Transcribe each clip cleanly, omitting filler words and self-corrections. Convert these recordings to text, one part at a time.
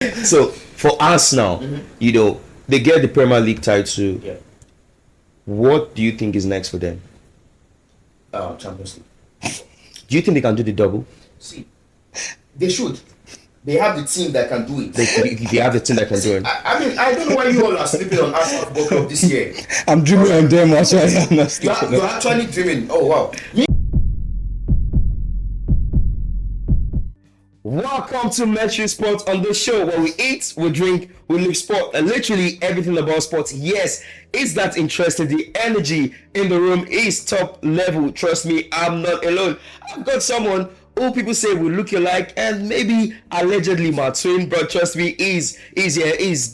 So for Arsenal, they get the Premier League title. Yeah. What do you think is next for them? Champions League. Do you think they can do the double? See, they should. They have the team that can do it. They have the team that can do it. I mean, I don't know why you all are sleeping on Arsenal Football Club this year. I'm dreaming on them actually. You're actually dreaming. Oh wow. Welcome to Metro Sports, on the show where we eat, we drink, we live sport, and literally everything about sports. Yes, it's that interesting. The energy in the room is top level. Trust me, I'm not alone. I've got someone who people say will look alike and maybe allegedly my twin, but trust me, he's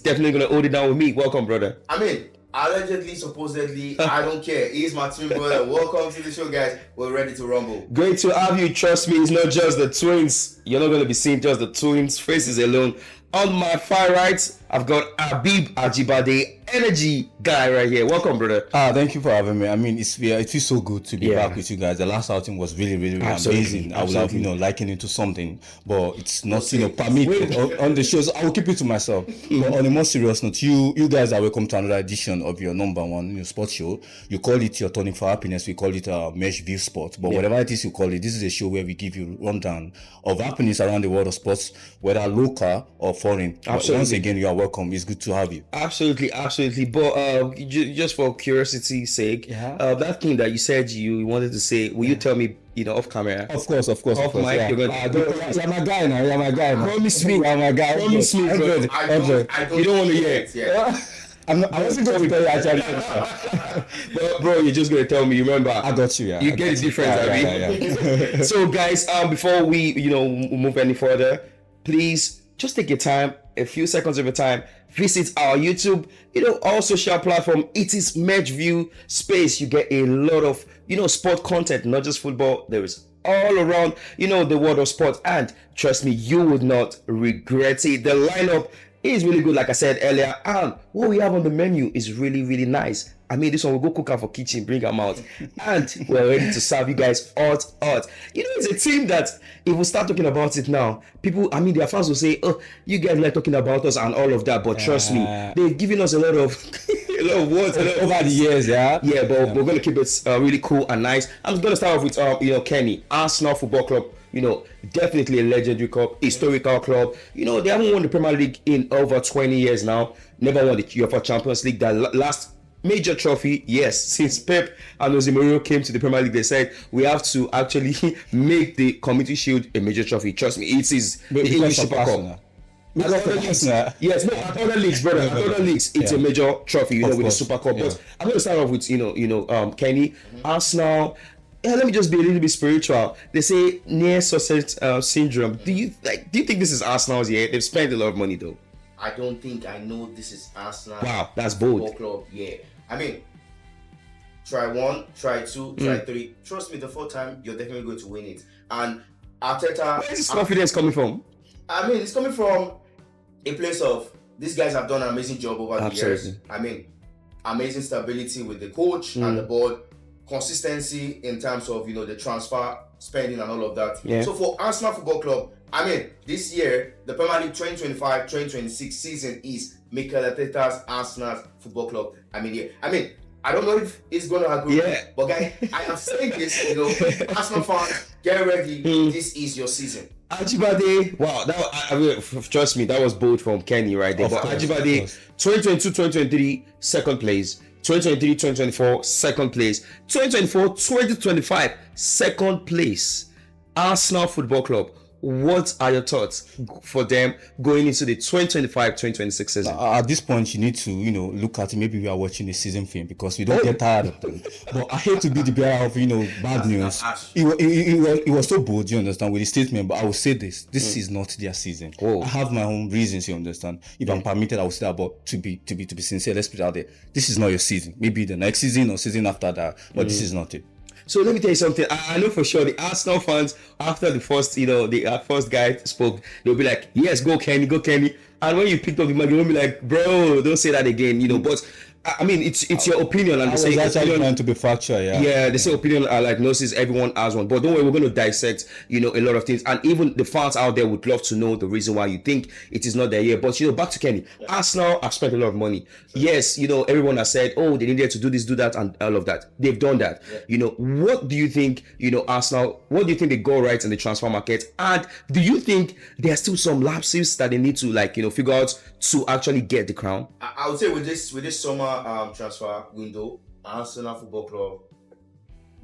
definitely gonna hold it down with me. Welcome, brother. I mean, allegedly, supposedly, I don't care. He's my twin brother. Welcome to the show, guys. We're ready to rumble. Great to have you. Trust me, it's not just the twins. You're not going to be seeing just the twins' faces alone. On my far right, I've got Habeeb Ajibade, energy guy right here. Welcome, brother. Thank you for having me. I mean, it feels so good to be back with you guys. The last outing was really amazing. I would have, likened it to something, but it's not, permitted on the shows. I will keep it to myself. But on a more serious note, you guys are welcome to another edition of your number one sports show. You call it your tonic for happiness. We call it Mesh View Sport. But whatever it is you call it, this is a show where we give you a rundown of happenings around the world of sports, whether local or foreign. Absolutely. Once again, you are welcome. It's good to have you. Absolutely. But just for curiosity's sake, that thing that you said you wanted to say, will you tell me, off camera? Of course. Off mic, yeah. You're You're my guy now. You're my guy now. Promise me. You're my guy. Promise me, bro. You don't want to hear it. Yeah. I wasn't going to tell you actually. Bro, you're just going to tell me. Remember, I got you. Yeah, you get the difference, Yeah. So, guys, before we, move any further, please just take your time, a few seconds of your time. Visit our YouTube, our social platform. It is Match View Space. You get a lot of, sport content, not just football. There is all around, the world of sport. And trust me, you would not regret it. The lineup is really good, like I said earlier. And what we have on the menu is really, really nice. I mean, this one we'll go cook out for kitchen, bring them out, and we're ready to serve you guys hot. It's a team that if we start talking about it now, people, their fans will say, "Oh, you guys like talking about us and all of that." But trust me, they've given us a lot of words over the years, but we're gonna keep it really cool and nice. I'm gonna start off with Kenny, Arsenal Football Club. Definitely a legendary club, historical club. They haven't won the Premier League in over 20 years now. Never won the UEFA Champions League. The last major trophy, yes, since Pep and Jose Mourinho came to the Premier League, they said we have to actually make the Community Shield a major trophy. Trust me, it is the English Super Cup. Yes, no, at other leagues, brother. At other leagues, it's a major trophy, with the Super Cup. But I'm gonna start off with Kenny, Arsenal. Let me just be a little bit spiritual. They say near success syndrome. Do you think this is Arsenal's year? They've spent a lot of money though. I don't think I know this is Arsenal. Wow, that's bold. Club. Yeah. I mean, try one, try two, try three. Trust me, the fourth time you're definitely going to win it. And Arteta. Where is this confidence coming from? I mean, it's coming from a place of these guys have done an amazing job over the years. I mean, amazing stability with the coach and the board, consistency in terms of the transfer spending and all of that. Yeah. So for Arsenal Football Club, I mean, this year the Premier League 2025-2026 season is Mikel Arteta's Arsenal Football Club. I don't know if it's going to agree, but guys, I am saying this. Arsenal fans, get ready. This is your season. Ajibade, wow, trust me, that was bold from Kenny right there. But Ajibade, 2022-2023, second place. 2023-2024, second place. 2024-2025, second place. Arsenal Football Club. What are your thoughts for them going into the 2025-2026 season? At this point, you need to, look at it. Maybe we are watching a season film because we don't get tired of them. But I hate to be the bearer of, bad news. It was so bold, you understand, with the statement. But I will say this is not their season. Whoa. I have my own reasons, you understand. If I'm permitted, I will say that. But to be sincere, let's put it out there. This is not your season. Maybe the next season or season after that. But this is not it. So let me tell you something. I know for sure the Arsenal fans, after the first, the first guy spoke, they'll be like, "Yes, go Kenny." And when you picked up the mic, they'll be like, "Bro, don't say that again." But I mean, it's your opinion, and I was actually trying to be factual. Yeah, they say opinion are like noses. Everyone has one, but don't worry, we're going to dissect, a lot of things, and even the fans out there would love to know the reason why you think it is not there yet. But back to Kenny, Arsenal have spent a lot of money. Yes, everyone has said, oh, they needed to do this, do that, and all of that. They've done that. What do you think? Arsenal. What do you think they got right in the transfer market? And do you think there are still some lapses that they need to figure out to actually get the crown? I would say with this summer transfer window, Arsenal Football Club,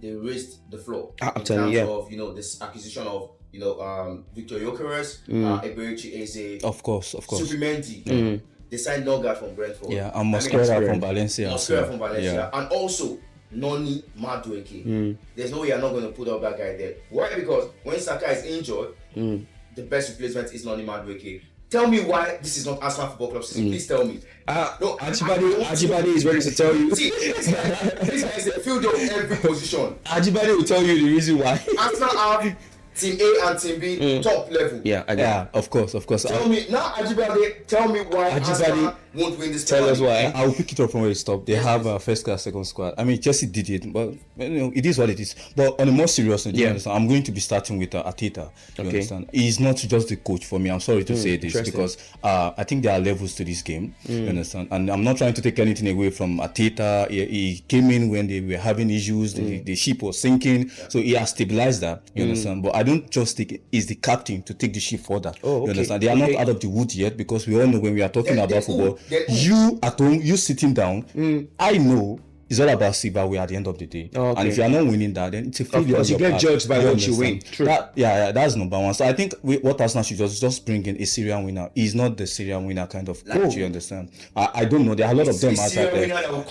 they raised the floor in terms of this acquisition of Victor Gyökeres, Eberechi Eze, of course, Subimendi. They signed Norgard from Brentford. Yeah, and Mosquera from Valencia. And also Noni Madueke. There's no way you're not going to put up that guy there. Why? Because when Saka is injured, the best replacement is Noni Madueke. Tell me why this is not Arsenal Football Club season. Please tell me. No, Ajibade is ready to tell you. See, this guy is a field of every position. Ajibade will tell you the reason why. Arsenal have Team A and Team B top level. Yeah, of course. Tell me now, Ajibade. Tell me why Arsenal won't win this. Tell us why. I will pick it up from where it stopped. They have a first class, second squad. I mean, Chelsea did it, but it is what it is. But on a more serious note, you understand, I'm going to be starting with Arteta. You understand? He's not just the coach for me. I'm sorry to say this because I think there are levels to this game. You understand? And I'm not trying to take anything away from Arteta. He came in when they were having issues. The ship was sinking, so he has stabilized that. You understand? But I don't just think he's the captain to take the ship further. You understand? They are not out of the wood yet, because we all know when we are talking about football, you at home, you sitting down, I know it's all about silverware at the end of the day. And if you are not winning that, then it's a failure. Because you get judged by what you win. True. That's number one. So I think what Arsenal should just bring in a Syrian winner. He's not the Syrian winner kind of coach, you understand? I don't know. There are a lot of them out there.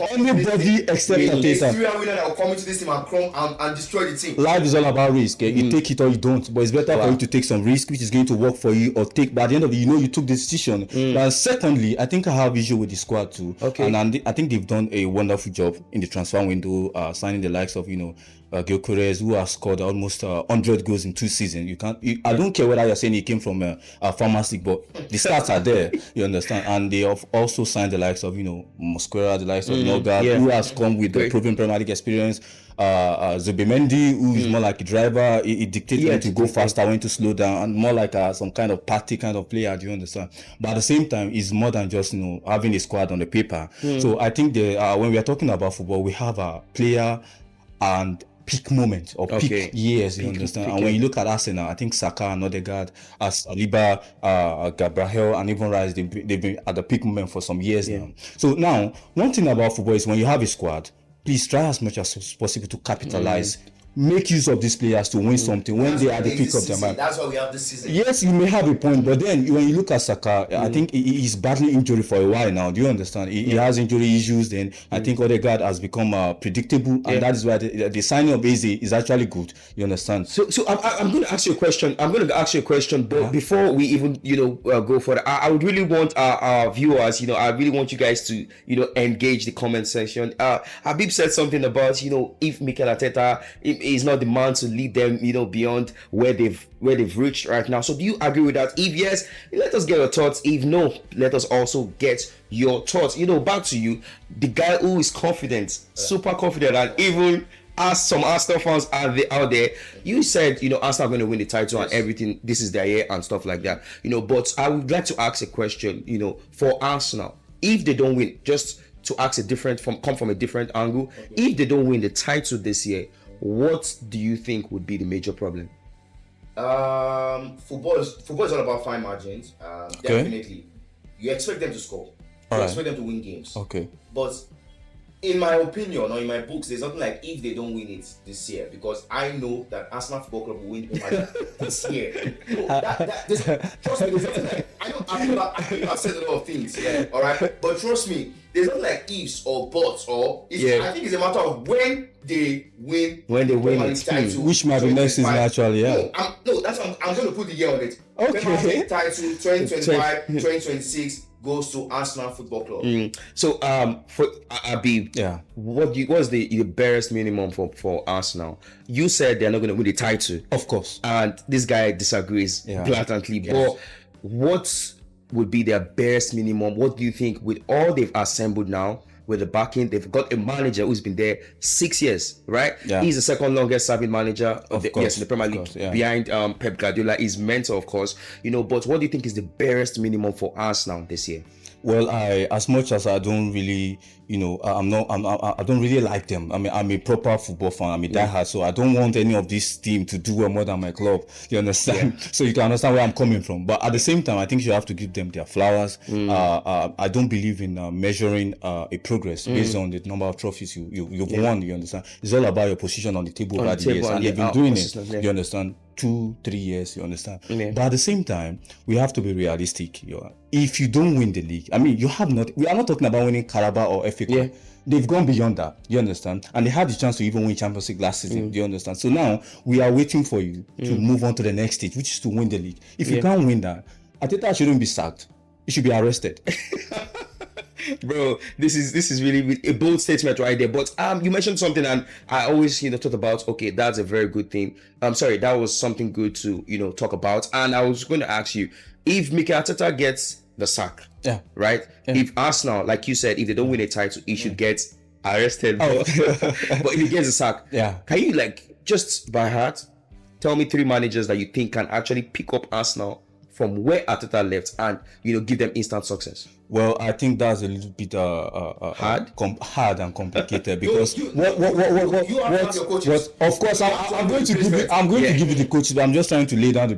Anybody except Arteta. A Syrian winner that will come into this team and destroy the team. Life is all about risk. You take it or you don't. But it's better for you to take some risk, which is going to work for you, or take. But at the end of it, you took the decision. But secondly, I think I have issue with the squad too. And I think they've done a wonderful job in the transfer window, signing the likes of Gyökeres, who has scored almost 100 goals in 2 seasons. I don't care whether you're saying he came from a pharmacy, but the stats are there. You understand? And they have also signed the likes of Mosquera, the likes of Norgard, who has come with the proven Premier League experience. Zubimendi, who is more like a driver. He dictates when to go faster, when to slow down, and more like some kind of party kind of player. Do you understand? But at the same time, it's more than just having a squad on the paper. So I think when we are talking about football, we have a player and peak moment or peak years. You understand? And when you look at Arsenal, I think Saka and Odegaard, Saliba, Gabriel, and even Rice, they've been at the peak moment for some years now. So now, one thing about football is when you have a squad, please try as much as possible to capitalize. Make use of these players to win something when they are at the peak of their mind. That's why we have this season. Yes, you may have a point, but then when you look at Saka, I think he's battling injury for a while now. Do you understand? He has injury issues. Then I think Odegaard has become predictable, and that is why the signing of Eze is actually good. You understand? So I'm going to ask you a question. But before we even go further, I would really want our viewers. I really want you guys to engage the comment section. Habeeb said something about if Mikel Arteta is not the man to lead them, beyond where they've reached right now. So do you agree with that? If yes, let us get your thoughts. If no, let us also get your thoughts. Back to you, the guy who is confident, super confident, and even as some Arsenal fans out there, you said, Arsenal are going to win the title and everything. This is their year and stuff like that. But I would like to ask a question, for Arsenal, if they don't win, just to ask come from a different angle, if they don't win the title this year, what do you think would be the major problem? Football is all about fine margins. Definitely, you expect them to score. You expect them to win games. But in my opinion, or in my books, there's nothing like if they don't win it this year, because I know that Arsenal Football Club will win this year. Trust me, there's nothing like, I think I've said a lot of things, all right? But trust me, there's not like ifs or buts, I think it's a matter of when they win it, title, which might be next season actually. I'm going to put the year on it. Okay. Title 2025, 2026 goes to Arsenal Football Club. So for Habeeb, what's the barest minimum for Arsenal? You said they're not going to win the title, of course, and this guy disagrees blatantly. But what would be their barest minimum? What do you think, with all they've assembled now, with the backing. They've got a manager who's been there 6 years, right? Yeah. He's the second longest serving manager Of in course, the Premier League, of course, yeah. behind Pep Guardiola, his mentor, of course. But what do you think is the barest minimum for Arsenal this year? Well, as much as I don't really, I don't really like them. I mean, I'm a proper football fan. I'm a diehard, so I don't want any of this team to do well more than my club. You understand? Yeah. So you can understand where I'm coming from. But at the same time, I think you have to give them their flowers. I don't believe in measuring a progress based on the number of trophies you've won. You understand? It's all about your position on the table over the years, and they've been doing it. You understand? 2-3 years, you understand? But at the same time, we have to be realistic. If you don't win the league, I mean, we are not talking about winning Carabao or FA Cup. They've gone beyond that, you understand? And they had the chance to even win Champions League last season, do you understand? So now we are waiting for you to move on to the next stage, which is to win the league. If you can't win that, Arteta shouldn't be sacked. He should be arrested. Bro, this is really a bold statement right there. But you mentioned something, and I always thought about, okay, that's a very good thing. I'm sorry, that was something good to talk about. And I was going to ask you, if Mikel Arteta gets the sack, right? If Arsenal, like you said, if they don't win a title, he should get arrested. But if he gets a sack, can you just by heart tell me 3 managers that you think can actually pick up Arsenal from where Arteta left and give them instant success? Well, I think that's a little bit hard and complicated because you have your coaches. Of course, I'm going to give you the coaches, but I'm just trying to lay down the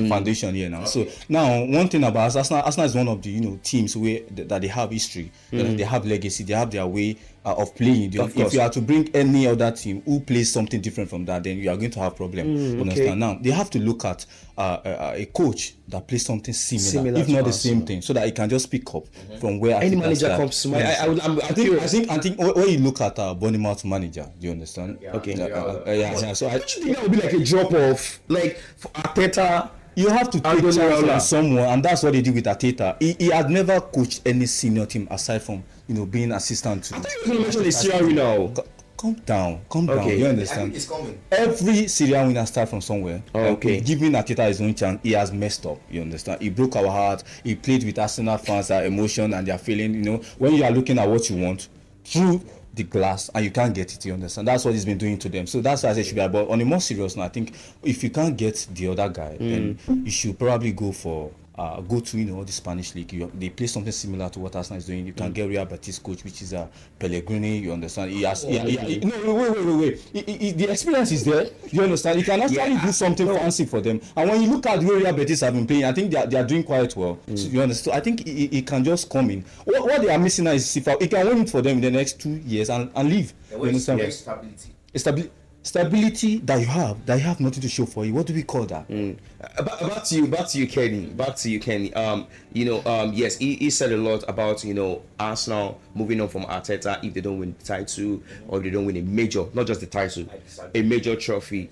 foundation here now. Okay. So now, one thing about Arsenal is one of the teams that they have history, that they have legacy, they have their way of playing. If you are to bring any other team who plays something different from that, then you are going to have problems. Understand? Now they have to look at a coach that plays something similar if not the same thing, so that he can just pick up from where any manager comes to mind. I think when you look at Bournemouth manager, do you understand? So I think that would be like a drop off, like for Arteta. You have to take chance on someone, and that's what they did with Arteta. He had never coached any senior team aside from being assistant to. I thought you were going to mention the Syria winner. Calm down. You understand? It's coming. Every Syria winner starts from somewhere. Giving Arteta his own chance, he has messed up. You understand? He broke our heart. He played with Arsenal fans, their emotion and their feeling. When you are looking at what you want through the glass and you can't get it, you understand? That's what he's been doing to them. So that's why I say it should be. But on a more serious note, I think if you can't get the other guy, then you should probably go to the Spanish league. They play something similar to what Arsenal is doing. You can get Real Betis coach, which is Pellegrini. You understand? Wait. The experience is there. You understand? He can actually do something fancy for them. And when you look at the way Real Betis have been playing, I think they are doing quite well. So you understand? So I think he can just come in. What they are missing now is he can win it for them in the next 2 years and leave. You understand? Stability that you have nothing to show for you. What do we call that? Back to you, Kenny. Yes, he said a lot about Arsenal moving on from Arteta if they don't win the title or if they don't win a major, not just the title, a major trophy.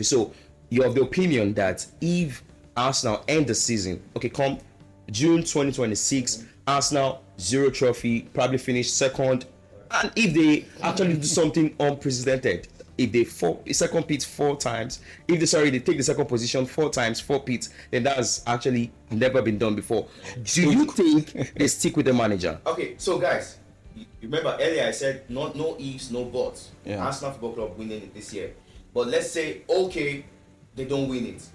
So you're of the opinion that if Arsenal end the season, come June 2026, Arsenal 0 trophy, probably finish second, and if they actually do something unprecedented. If they second pit 4 times, they take the second position 4 times, 4 pits, then that has actually never been done before. Do you think they stick with the manager? Okay, so guys, remember earlier I said no ifs, no buts. Arsenal Football Club winning it this year. But let's say, they don't win it.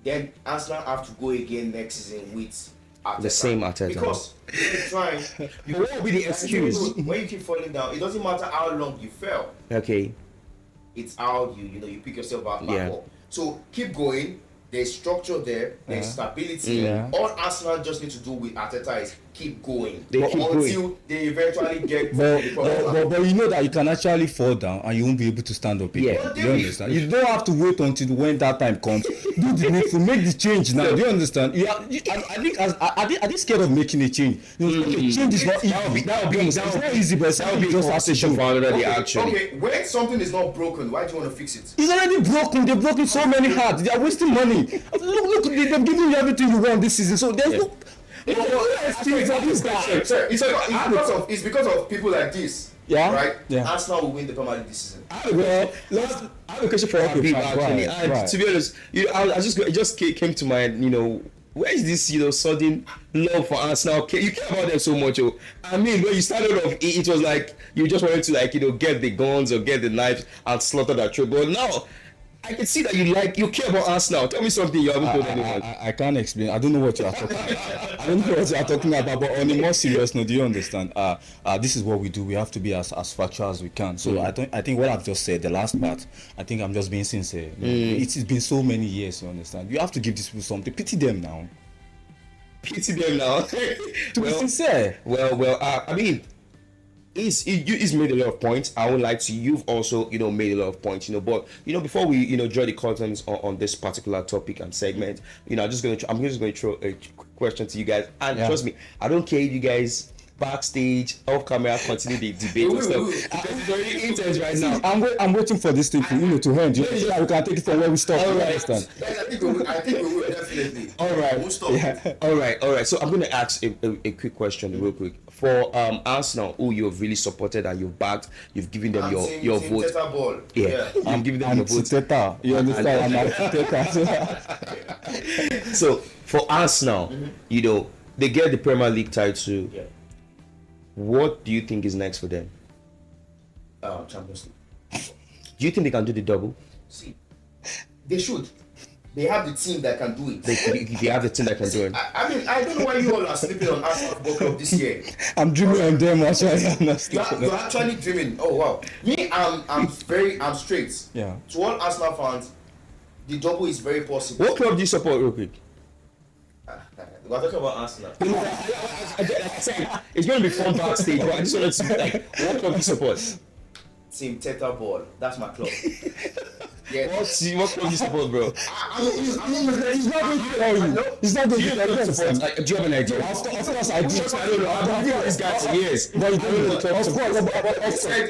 Then Arsenal have to go again next season with Arteta. The same Arteta. Because you're trying. What will be the excuse? When you keep falling down, it doesn't matter how long you fell. Okay. It's how you pick yourself back up. So keep going. There's structure there. There's stability. All Arsenal just need to do with Arteta is keep going until they eventually get. But you know that you can actually fall down and you won't be able to stand up again. You understand? You don't have to wait until when that time comes. Do the needful, make the change now. Do you understand? I think are they scared of making a change? Change is not easy. It's not easy, but that would be just conversation for another day. Actually, okay. When something is not broken, why do you want to fix it? It's already broken. They've broken so many hearts. They are wasting money. Look, they've given you everything you want this season. So there's no. It's because of people like this. Right? Arsenal will win the Premier League this season. I have a question for Habeeb actually. To be honest, it just came to mind. where is this, sudden love for Arsenal? You care about them so much, oh. I mean, when you started off, it was like you just wanted to get the guns or get the knives and slaughter that trade. But now, I can see that you care about Arsenal. Tell me something you haven't told anyone. I can't explain. I don't know what you are talking about. I don't know what you are talking about. But on a more serious note, do you understand? This is what we do. We have to be as factual as we can. So I think what I've just said, the last part, I think I'm just being sincere. It's been so many years. You understand? You have to give these people something. Pity them now. Pity them now. To be sincere. Well. I mean. He's made a lot of points. I won't lie to you. You've also, made a lot of points, but, before we, draw the curtains on this particular topic and segment, I'm just going to throw a question to you guys. And trust me, I don't care if you guys backstage, off camera, continue the debate and stuff. Because it's very intense right now. I'm waiting for this thing to end. So that we can take it from where we stop. All right. I think we will definitely. All right. We'll stop. Yeah. All right. So I'm going to ask a quick question real quick. For Arsenal, who you've really supported and you've backed, you've given them your vote. Ball. Yeah. You've given them your vote. Teta. You understand? I'm Teta. So for Arsenal, they get the Premier League title. Yeah. What do you think is next for them? Champions League. Do you think they can do the double? See, they should. They have the team that can do it. They have the team that can do it. I mean, I don't know why you all are sleeping on Arsenal Football Club this year. I'm dreaming on them actually. You're actually dreaming. Oh wow. Me, I'm straight. Yeah. To all Arsenal fans, the double is very possible. What club do you support, real quick? We're talking about Arsenal. Like I said, it's going to be fun backstage, but I just wanted to what club do you support? Team Teta Ball. That's my club. Yeah. What club do you support, bro? He's not going to tell you. He's not going to tell you. Do you have an idea? Of course I do. I don't know. I've been with this guy for years. But you don't know. Of course.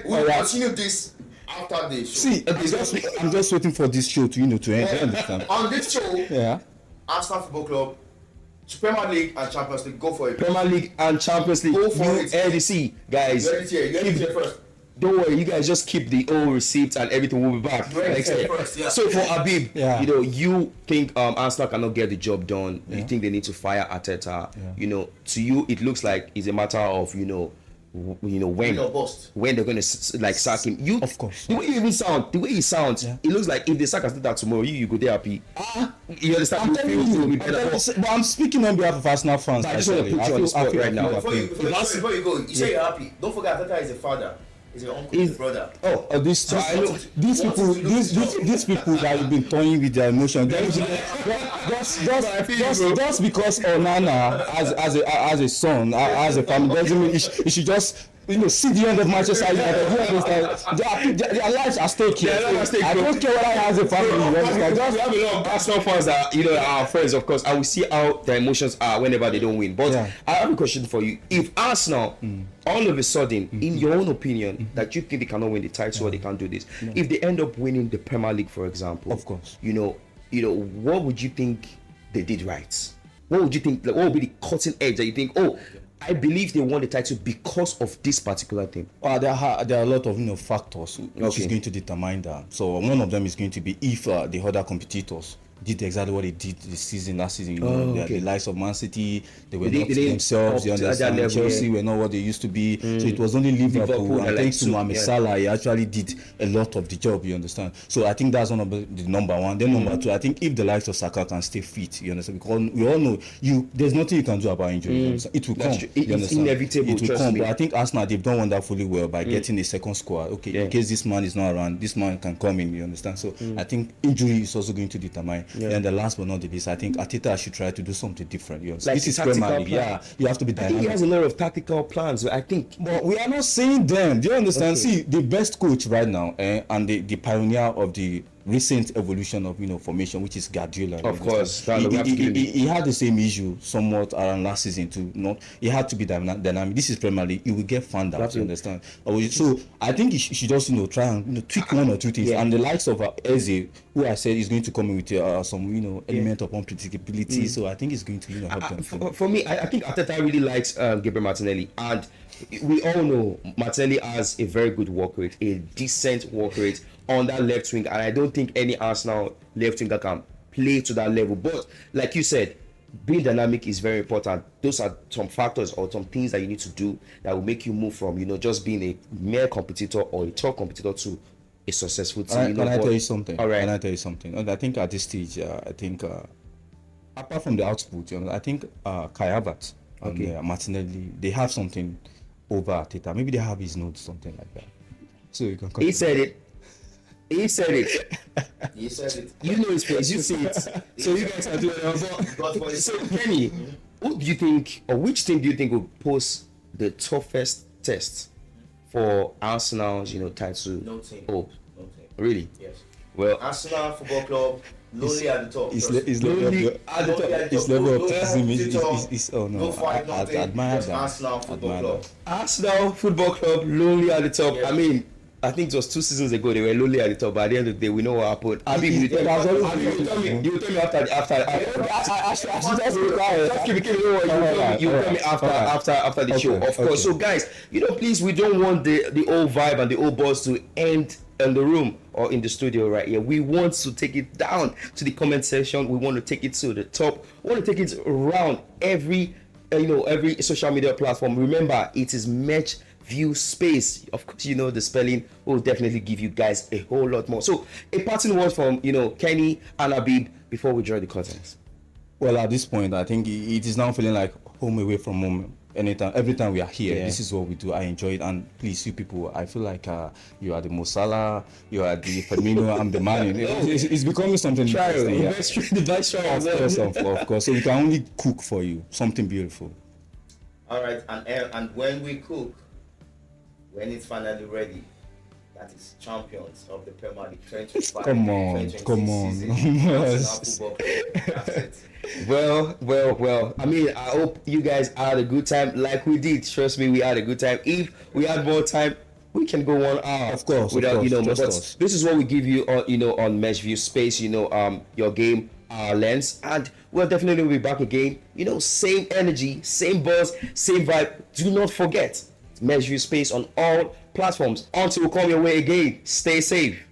We'll continue this after the show. See, I'm just waiting for this show to end. Understand? On this show, Yeah. Arsenal Football Club, Premier League and Champions League, go for it. Premier League and Champions League. Go for it. LDC, guys. You heard it here first. Don't worry, you guys just keep the old receipts and everything will be back next year. Yeah. So for Habeeb, Yeah. you think Arsenal cannot get the job done. Yeah. You think they need to fire Arteta. Yeah. To you it looks like it's a matter of when they're going to sack him. Of course. The way he sounds, it looks like if they sack Arteta tomorrow, you go there happy. You understand? I'm telling you. But I'm speaking on behalf of Arsenal fans. I just want to put you on the spot right now. Before you go, you say you're happy. Don't forget Arteta is a father. Is your uncle, his brother. These people that have been toying with their emotions. Just because Onana as a son, as a family, doesn't mean it should just see the end of Manchester United. Their lives are stake here. I don't care what I have as a family. We have a lot of Arsenal fans that are our friends, of course, and we see how their emotions are whenever they don't win. But I have a question for you: if Arsenal, all of a sudden, in your own opinion, that you think they cannot win the title or they can't do this, if they end up winning the Premier League, for example, of course, what would you think they did right? What would you think? What would be the cutting edge that you think? I believe they won the title because of this particular thing. There are a lot of factors which is going to determine that. So one of them is going to be if the other competitors did exactly what they did last season. The likes of Man City, they were not themselves. You understand? Chelsea were not what they used to be. So it was only Liverpool and thanks to Mohamed Salah, he actually did a lot of the job. You understand? So I think that's one of the number one. Then number two, I think if the likes of Saka can stay fit, you understand? Because we all know there's nothing you can do about injury. It will come. It's inevitable. It will come. But I think Arsenal, they've done wonderfully well by getting a second squad. In case this man is not around, this man can come in. You understand? So I think injury is also going to determine. And the last but not the least, I think Arteta should try to do something different. This is Premier League. You have to be dynamic. I think he has a lot of tactical plans. I think, but we are not saying them. Do you understand? See, the best coach right now, and the pioneer of the recent evolution of formation, which is Guardiola. Of course, he had the same issue somewhat around last season he had to be dynamic. This is Premier League. He will get found out. You understand? So I think he should just try and tweak one or two things. And the likes of Eze, who I said is going to come in with some element of unpredictability. So I think it's going to help them. For me, I think Arteta really likes Gabriel Martinelli, and we all know Martinelli has a very good work rate, a decent work rate on that left wing, and I don't think any Arsenal left winger can play to that level. But like you said, being dynamic is very important. Those are some factors or some things that you need to do that will make you move from, just being a mere competitor or a top competitor to a successful team. Can I tell you something? All right. Can I tell you something? And I think at this stage, apart from the output, I think Kai Havertz and Martinelli, they have something over Arteta. Maybe they have his notes, something like that. So you can continue. He said it. He said it. He said it. You know his face. You see it. So you guys are doing it. So Kenny, who do you think, or which team do you think will pose the toughest test for Arsenal's, title? No team. Oh, No team. really? Yes. Well, Arsenal Football Club, lonely at the top. It's Just level at the top. His level of optimism competitor, is oh no, no fight, I nothing. admire Just that. Arsenal Football Admire Club. that. Arsenal Football Club lonely at the top. Yeah. I mean, I think it was 2 seasons ago they were lonely at the top, but at the end of the day, we know what happened. I mean, you tell me after. Just keep it. You tell me after the show, of course. So guys, please, we don't want the old vibe and the old buzz to end in the room or in the studio right here. We want to take it down to the comment section. We want to take it to the top. We want to take it around every social media platform. Remember, it is Match View Space. Of course, the spelling will definitely give you guys a whole lot more. So a parting word from Kenny and Habeeb before we draw the curtains. Well, at this point, I think it is now feeling like home away from home. Every time we are here, This is what we do. I enjoy it, and please, you people, I feel like you are the Mo Salah, you are the Firmino, I'm the man. It's becoming something. The vice trial. Of course. So we can only cook for you something beautiful. All right, and when we cook, when it's finally ready, that is champions of the Premier League 2025. Come on. That's it. Well. I mean, I hope you guys had a good time like we did. Trust me, we had a good time. If we had more time, we can go 1 hour. Of course, without but this is what we give you on Mesh View Space. Your game, our lens, and we'll definitely be back again. Same energy, same buzz, same vibe. Do not forget, Mesh View Space on all platforms. Until we come your way again, stay safe.